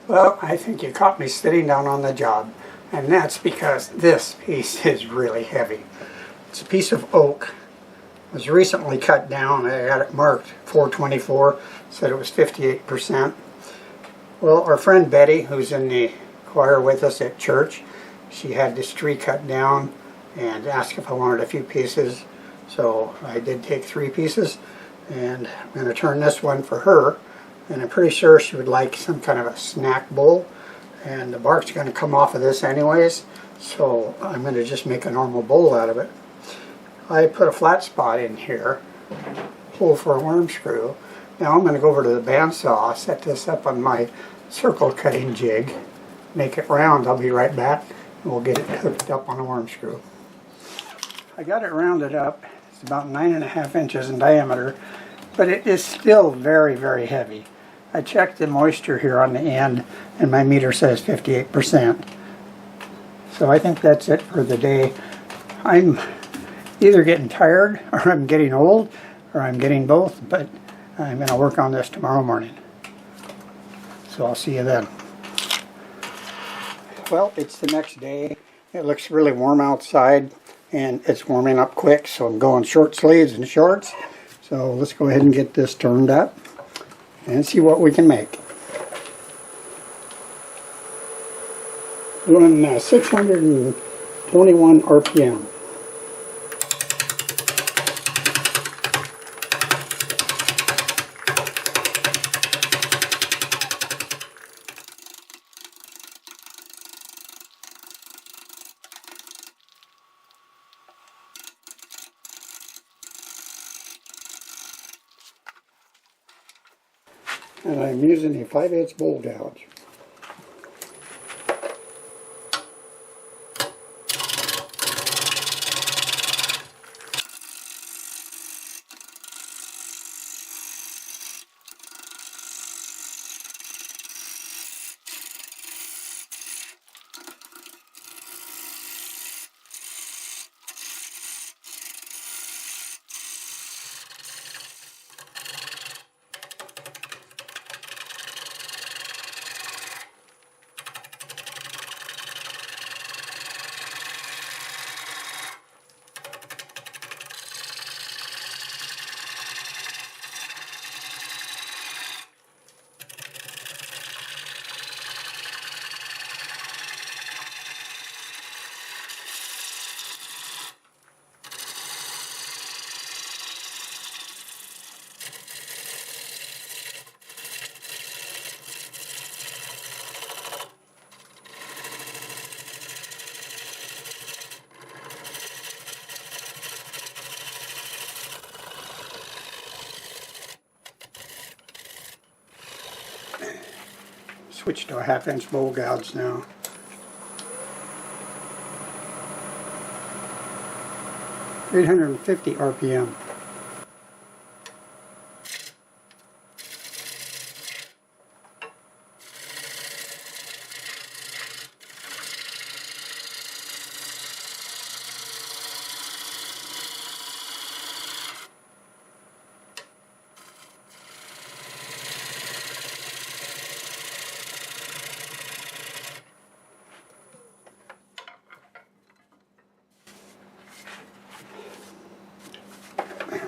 Well, I think you caught me sitting down on the job, and that's because this piece is really heavy. It's a piece of oak. It was recently cut down. I had it marked 424, said it was 58%. Well, our friend Betty, who's in the choir with us at church, she had this tree cut down and asked if I wanted a few pieces. So I did take 3 pieces, and I'm going to turn this one for her. And I'm pretty sure she would like some kind of a snack bowl, and the bark's going to come off of this anyways, so I'm going to just make a normal bowl out of it. I put a flat spot in here, hole for a worm screw. Now I'm going to go over to the bandsaw, set this up on my circle cutting jig, make it round. I'll be right back, and we'll get it hooked up on a worm screw. I got it rounded up. It's about 9.5 inches in diameter, but it is still very, very heavy. I checked the moisture here on the end, and my meter says 58%. So I think that's it for the day. I'm either getting tired, or I'm getting old, or I'm getting both, but I'm going to work on this tomorrow morning. So I'll see you then. Well, it's the next day. It looks really warm outside, and it's warming up quick, so I'm going short sleeves and shorts. So let's go ahead and get this turned up and see what we can make. Doing 621 RPM. And I'm using a 5/8 bowl gouge. Switch to a 1/2 inch bowl gouge now. (850 RPM).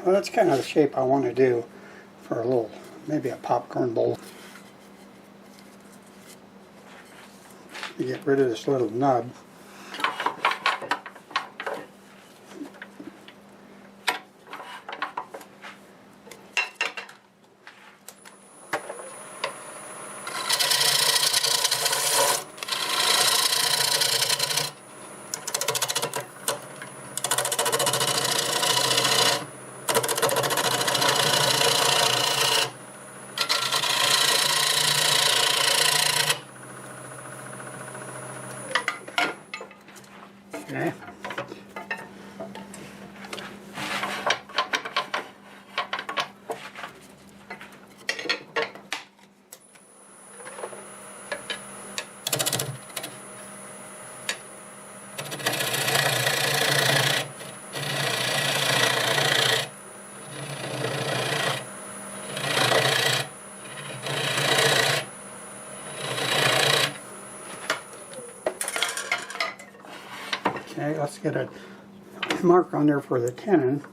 Well, that's kind of the shape I want to do for a little, maybe a popcorn bowl. You get rid of this little nub. Okay. Okay, let's get a mark on there for the tenon.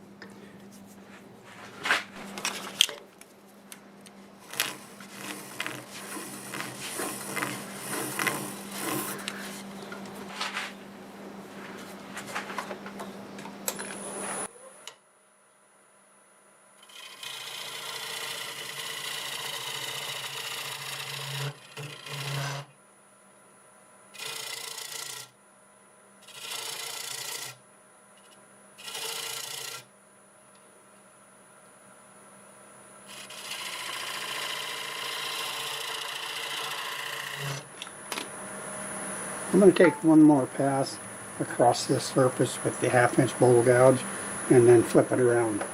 I'm going to take one more pass across this surface with the 1/2 inch bowl gouge and then flip it around.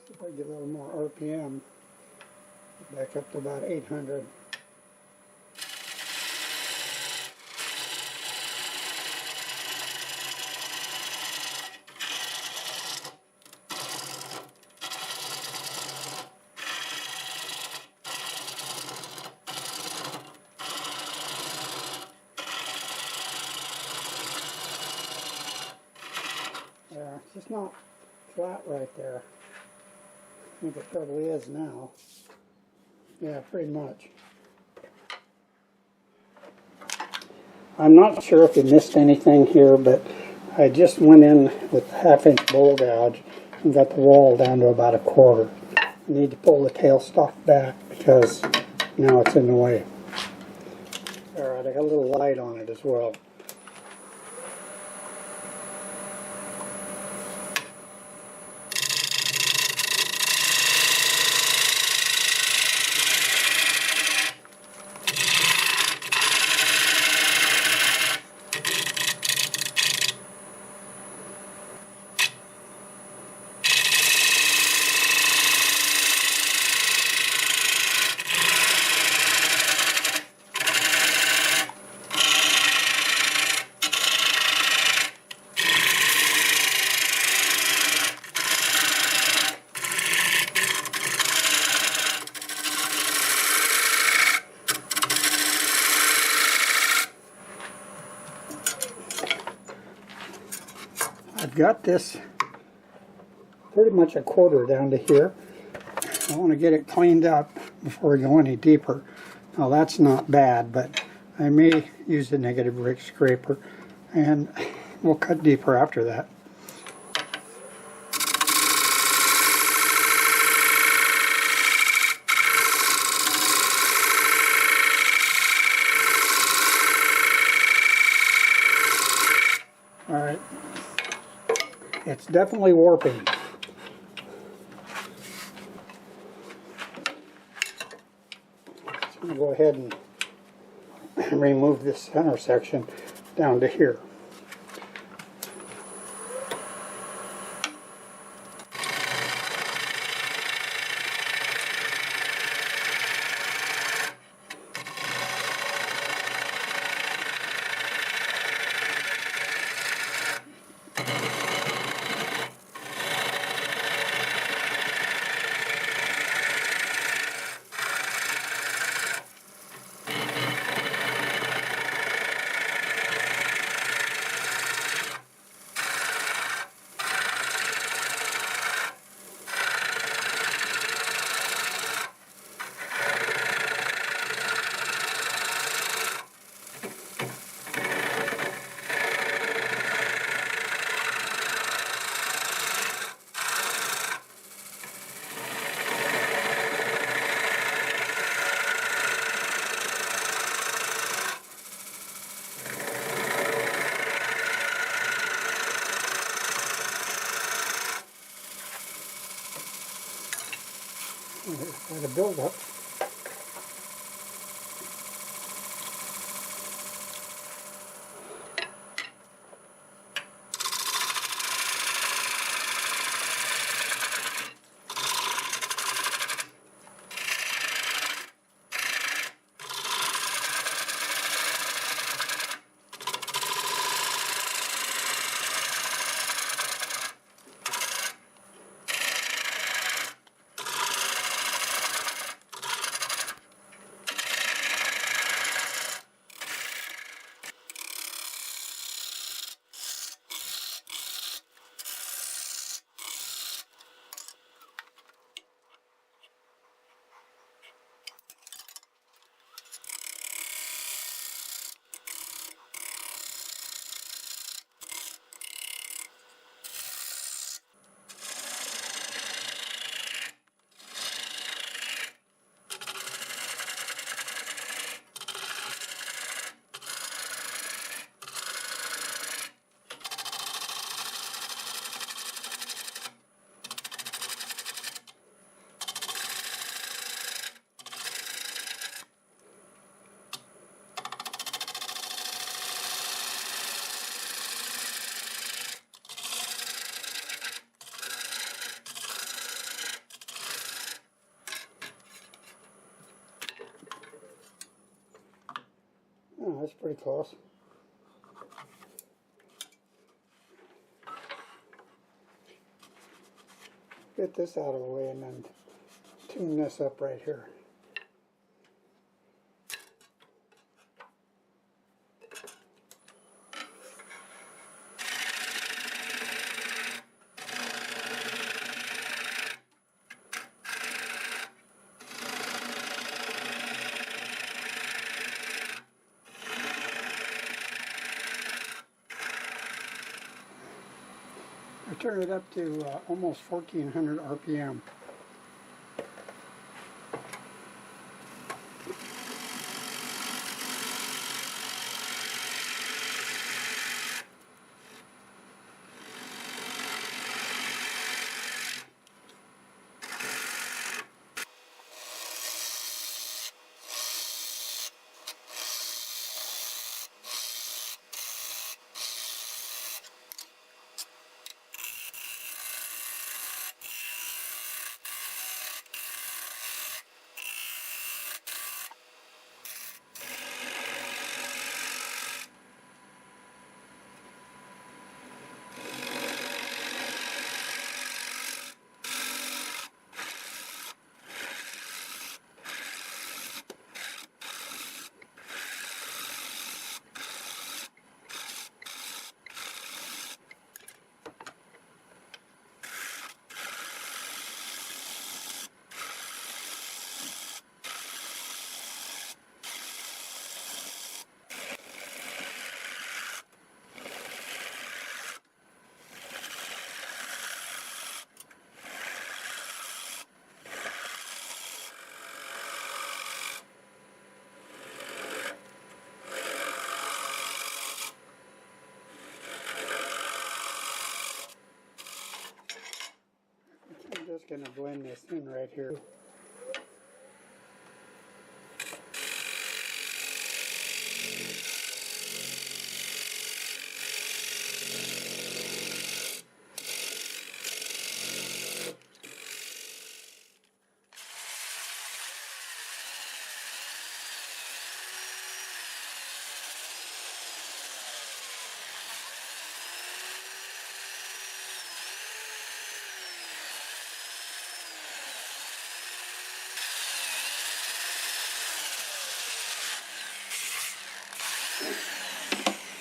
If I get a little more RPM, back up to about 800. Yeah, it's just not flat right there. I think it probably is now. Yeah, pretty much. I'm not sure if you missed anything here, but I just went in with the 1/2 inch bowl gouge and got the wall down to about 1/4. I need to pull the tailstock back because now it's in the way. Alright, I got a little light on it as well. I've got this pretty much 1/4 down to here. I want to get it cleaned up before we go any deeper. Now that's not bad, but I may use the negative rake scraper and we'll cut deeper after that. Alright, it's definitely warping. So I'm going to go ahead and remove this center section down to here. Quite a build-up. Oh, that's pretty close. Get this out of the way and then tune this up right here. I turn it up to almost 1400 RPM. I'm just going to blend this in right here.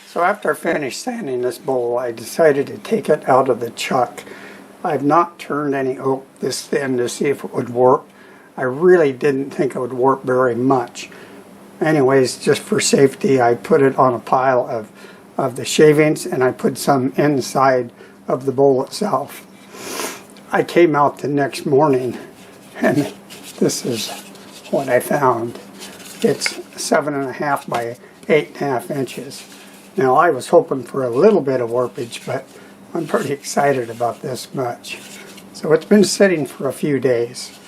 So after I finished sanding this bowl, I decided to take it out of the chuck. I've not turned any oak this thin to see if it would warp. I really didn't think it would warp very much. Anyways, just for safety, I put it on a pile of the shavings, and I put some inside of the bowl itself. I came out the next morning, and this is what I found. It's 7.5 by 8.5 inches. Now, I was hoping for a little bit of warpage, but I'm pretty excited about this much. So it's been sitting for a few days.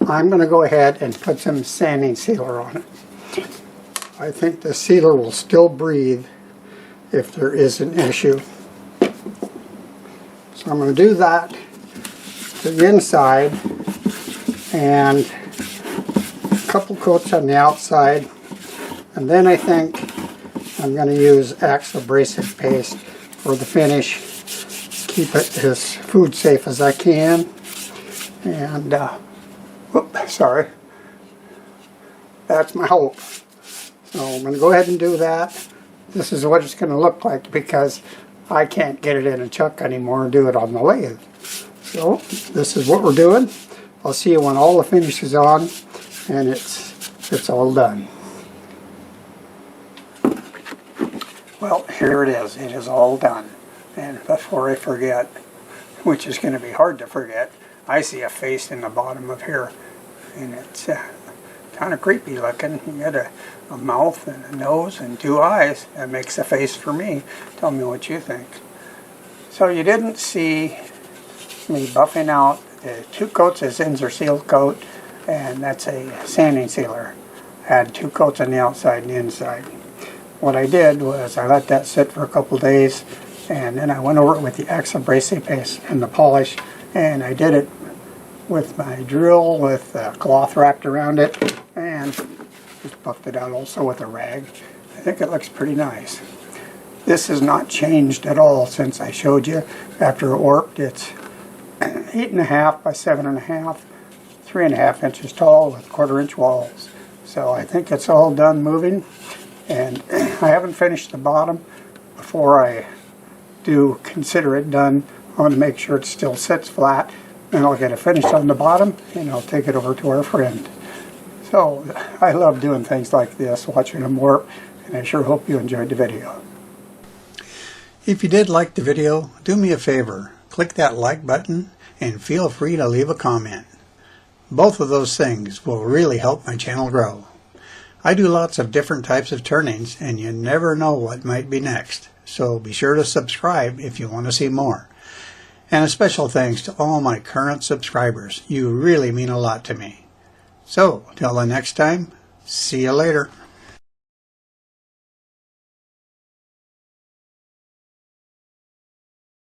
I'm going to go ahead and put some sanding sealer on it. I think the sealer will still breathe if there is an issue. So I'm going to do that to the inside and a couple coats on the outside, and then I think I'm going to use Abrasive paste for the finish. Keep it as food safe as I can. And whoop, sorry, that's my hope. So I'm going to go ahead and do that. This is what it's going to look like because I can't get it in a chuck anymore and do it on the lathe. So this is what we're doing. I'll see you when all the finish is on and it's all done. Well, here it is. It is all done. And before I forget, which is going to be hard to forget, I see a face in the bottom of here, and it's kind of creepy looking. You got a mouth and a nose and two eyes. That makes a face for me. Tell me what you think. So you didn't see me buffing out the two coats of Zinsser seal coat, and that's a sanding sealer. I had two coats on the outside and the inside. What I did was I let that sit for a couple days, and then I went over it with the Abrasive paste and the polish, and I did it with my drill with a cloth wrapped around it, and just buffed it out also with a rag. I think it looks pretty nice. This has not changed at all since I showed you after it worked. It's 8.5 by 7.5, 3.5 inches tall with 1/4 inch walls. So I think it's all done moving, and I haven't finished the bottom. Before I do consider it done, I want to make sure it still sits flat, and I'll get it finished on the bottom and I'll take it over to our friend. So I love doing things like this, watching them work, and I sure hope you enjoyed the video. If you did like the video, do me a favor, click that like button and feel free to leave a comment. Both of those things will really help my channel grow. I do lots of different types of turnings, and you never know what might be next. So be sure to subscribe if you want to see more. And a special thanks to all my current subscribers. You really mean a lot to me. So, till the next time, see you later.